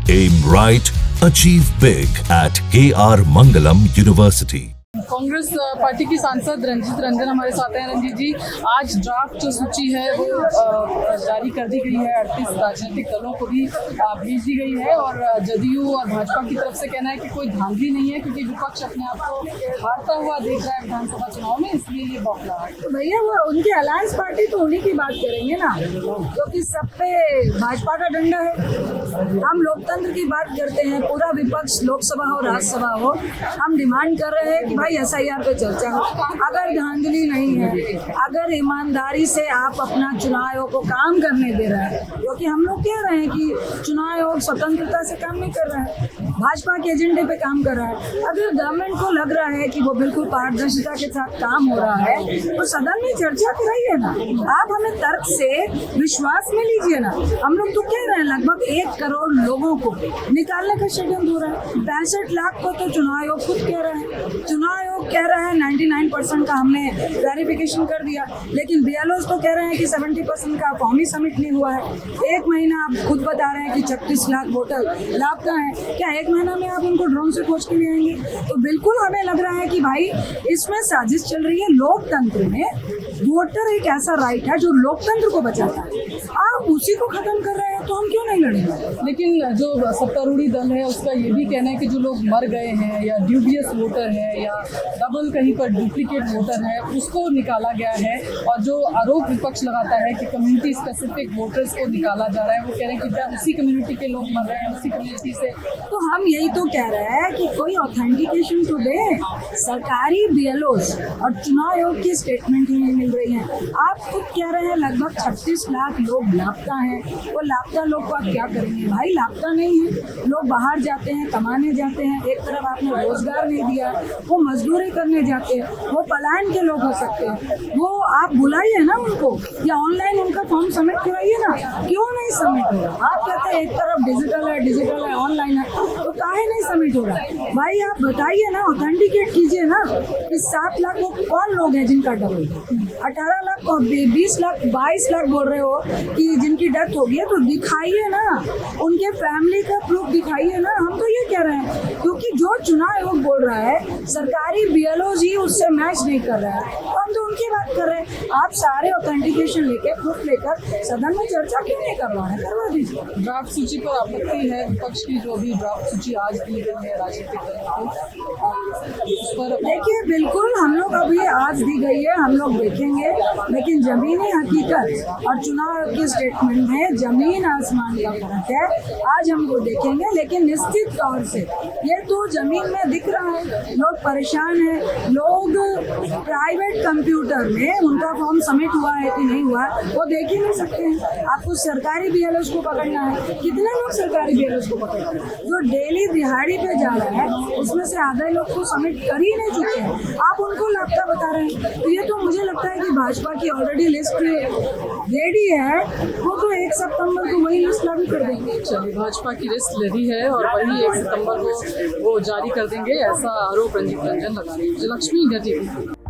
Aim right, achieve big at KR Mangalam University. Congress party की सांसद रंजीत रंजन हमारे साथ हैं। रंजीत जी, आज ड्राफ्ट जो सूची है वो जारी कर दी गई है, 38 राजनीतिक दलों को भी भेज दी गई है और जदयू और भाजपा की तरफ से कहना है कि कोई धांधली नहीं है क्योंकि विपक्ष अपने आप को हारता हुआ देख रहा है विधानसभा चुनाव में, इसलिए ये बौखला है। तो भैया वो उनकी अलायंस पार्टी तो उन्हीं की बात करेंगे ना, क्योंकि सब पे भाजपा का डंडा है। हम लोकतंत्र की बात करते हैं, पूरा विपक्ष लोकसभा हो राज्यसभा हो, हम डिमांड कर रहे हैं कि भाई SIR पे चर्चा हो। अगर धांधली नहीं है, अगर ईमानदारी से आप अपना चुनाव आयोग को काम करने दे रहा है, क्योंकि हम लोग कह रहे हैं कि चुनाव आयोग स्वतंत्रता से काम नहीं कर रहा है, भाजपा के एजेंडे पे काम कर रहा है। अगर गवर्नमेंट को लग रहा है कि वो बिल्कुल पारदर्शिता के साथ काम हो रहा है तो सदन में चर्चा कराइए ना। आप हमें तर्क से विश्वास में लीजिए ना। हम लोग तो कह रहे हैं लगभग 1 करोड़ लोगों को निकालने का षड्यंत्र हो रहा है। 65 लाख को तो चुनाव आयोग खुद कह रहा है, चुनाव आयोग कह रहा है 99% का हमने वेरिफिकेशन कर दिया, लेकिन BLOs तो कह रहे हैं कि 70% का फॉर्म ही सबमिट नहीं हुआ है। 1 महीना आप खुद बता रहे हैं कि 36 लाख वोटर लापता है। क्या 1 महीना में आप उनको ड्रोन से खोज के ले आएंगे? तो बिल्कुल हमें लग रहा है कि भाई इसमें साजिश चल रही है। लोकतंत्र में वोटर एक ऐसा राइट है जो लोकतंत्र को बचाता है, आप उसी को खत्म कर रहे हैं तो हम क्यों नहीं लड़ेंगे। लेकिन जो सत्तारूढ़ी दल है उसका ये भी कहना है कि जो लोग मर गए हैं या ड्यूबियस वोटर है या डबल कहीं पर डुप्लीकेट वोटर है उसको निकाला गया है, और जो आरोप विपक्ष लगाता है कि कम्युनिटी स्पेसिफिक वोटर्स को निकाला जा रहा है, वो कह रहे हैं कि क्या उसी कम्युनिटी के लोग मर रहे हैं उसी कम्युनिटी से। तो हम यही तो कह रहे हैं कि कोई ऑथेंटिकेशन तो दे। सरकारी BLOs और चुनाव आयोग की स्टेटमेंट ही नहीं मिल रही है। आप खुद कह रहे हैं लगभग 36 लाख लोग लापता हैं। वो लापता लोग को आप क्या करेंगे? भाई लापता नहीं है, लोग बाहर जाते हैं, कमाने जाते हैं। एक तरफ आपने रोजगार नहीं दिया, वो मजदूरी करने जाते हैं, वो पलायन के लोग हो सकते हैं। वो आप बुलाइए ना उनको, या ऑनलाइन उनका फॉर्म सबमिट कराइए ना। क्यों नहीं सबमिट हो रहा? आप कहते हैं एक तरफ डिजिटल है ऑनलाइन है, तो काहे नहीं सबमिट हो रहा? भाई आप बताइए ना, ऑथेंटिकेट कीजिए ना कि 7 लाख वो कौन लोग हैं जिनका डबल, 18 लाख और 20 लाख 22 लाख बोल रहे हो कि जिनकी डेथ हो गई है, तो दिखाइए ना, उनके फैमिली का प्रूफ दिखाइए ना। हम तो ये कह रहे हैं क्योंकि जो चुनाव आयोग बोल रहा है सरकारी BLOs ही उससे मैच नहीं कर रहा है, तो हम तो उनकी बात कर रहे हैं। आप सारे ऑथेंटिकेशन लेके प्रूफ लेकर सदन में चर्चा क्यों नहीं करवा रहे? करवा दीजिए। ड्राफ्ट सूची पर आपत्ति है विपक्ष की, जो भी ड्राफ्ट सूची आज दी गई है राजनीतिक दलों को, उस पर देखिए बिल्कुल हम लोग अभी आज दी गई है, हम लोग देखेंगे, लेकिन जमीनी हकीकत और चुनाव की स्टेटमेंट में जमीन आसमान का फर्क है। आज हम वो देखेंगे, लेकिन निश्चित तौर से ये तो जमीन में दिख रहा है। लोग परेशान हैं, लोग प्राइवेट कंप्यूटर में उनका फॉर्म सबमिट हुआ है कि नहीं हुआ वो देख ही नहीं सकते हैं। आपको सरकारी BLOs को पकड़ना है। कितने लोग सरकारी BLOs को पकड़ रहे हैं? जो डेली दिहाड़ी पे जा रहा है उसमें से आधे लोग को सबमिट कर ही नहीं चुके हैं, आप उनको लापता बता रहे हैं। तो ये तो मुझे लगता है कि भाजपा की ऑलरेडी लिस्ट रेडी है, वो तो 1 सितंबर को वही लिस्ट लागू कर देंगे। चलिए, भाजपा की लिस्ट रेडी है और वही 1 सितंबर को वो जारी कर देंगे, ऐसा आरोप रंजीत रंजन लगा रही है। Vijayalakshmi, India TV।